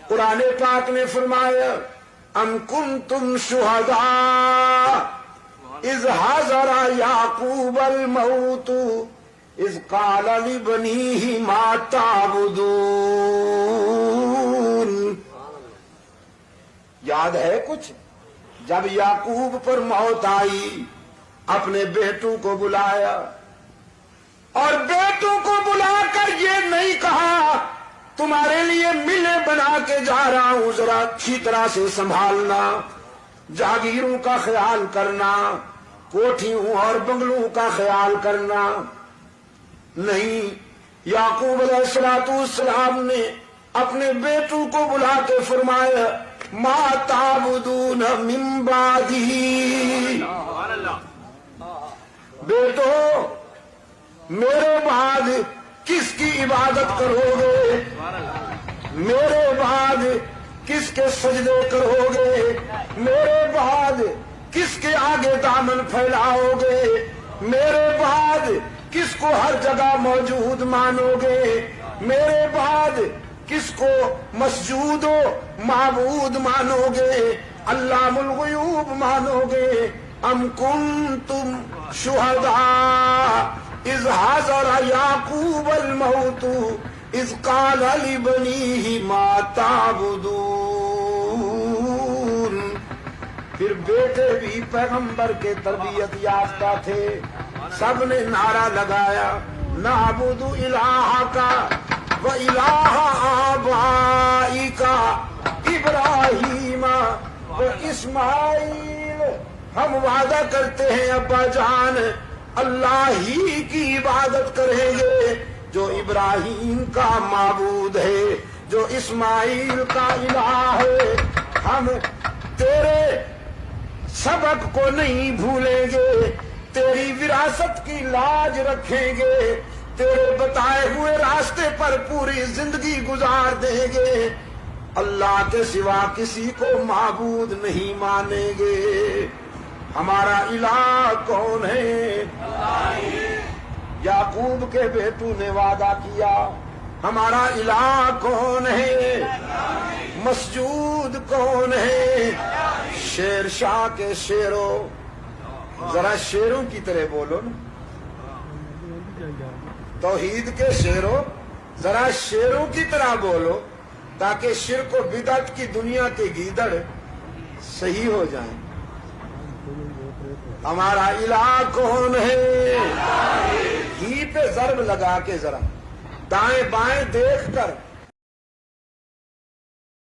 قرآن پاک نے فرمایا ام کنتم شہداء اذ حضر یعقوب الموت اذ قال لبنیہ ما تعبدون. یاد ہے کچھ؟ جب یعقوب پر موت آئی اپنے بیٹوں کو بلایا اور بیٹوں کو بلا کر یہ نہیں کہا تمہارے لیے ملے بنا کے جا رہا ہوں، ذرا اچھی طرح سے سنبھالنا، جاگیروں کا خیال کرنا، کوٹھیوں اور بنگلوں کا خیال کرنا. نہیں، یعقوب علیہ السلام نے اپنے بیٹوں کو بلا کے فرمایا ما تعبدون من بعدی. بیٹو میرے بعد کس کی عبادت کرو گے؟ میرے بعد کس کے سجدے کرو گے؟ میرے بعد کس کے آگے دامن پھیلاؤ گے؟ میرے بعد کس کو ہر جگہ موجود مانو گے؟ میرے بعد کس کو مسجود و معبود مانو گے؟ علام الغیوب مانو گے؟ ام کنتم شہداء اذ حضر یعقوب الموت اذ قال لبنیہ ما تعبدون. پھر بیٹے بھی پیغمبر کے تربیت یافتہ تھے، سب نے نعرہ لگایا نعبد الہک و الہ آبائک ابراہیم و اسماعیل. ہم وعدہ کرتے ہیں ابا جان اللہ ہی کی عبادت کریں گے جو ابراہیم کا معبود ہے، جو اسماعیل کا الہ ہے. ہم تیرے سبق کو نہیں بھولیں گے، تیری وراثت کی لاج رکھیں گے، تیرے بتائے ہوئے راستے پر پوری زندگی گزار دیں گے، اللہ کے سوا کسی کو معبود نہیں مانیں گے. ہمارا الہ کون ہے؟ یعقوب کے بیٹوں نے وعدہ کیا ہمارا الہ کون ہے؟ مسجود کون ہے؟ شیر شاہ کے شیروں، ذرا شیروں کی طرح بولو نا. توحید کے شیروں ذرا شیروں کی طرح بولو تاکہ شرک و بدعت کی دنیا کے گیدڑ صحیح ہو جائیں. ہمارا الہ کون ہے؟ ہی پہ ضرب لگا کے ذرا دائیں بائیں دیکھ کر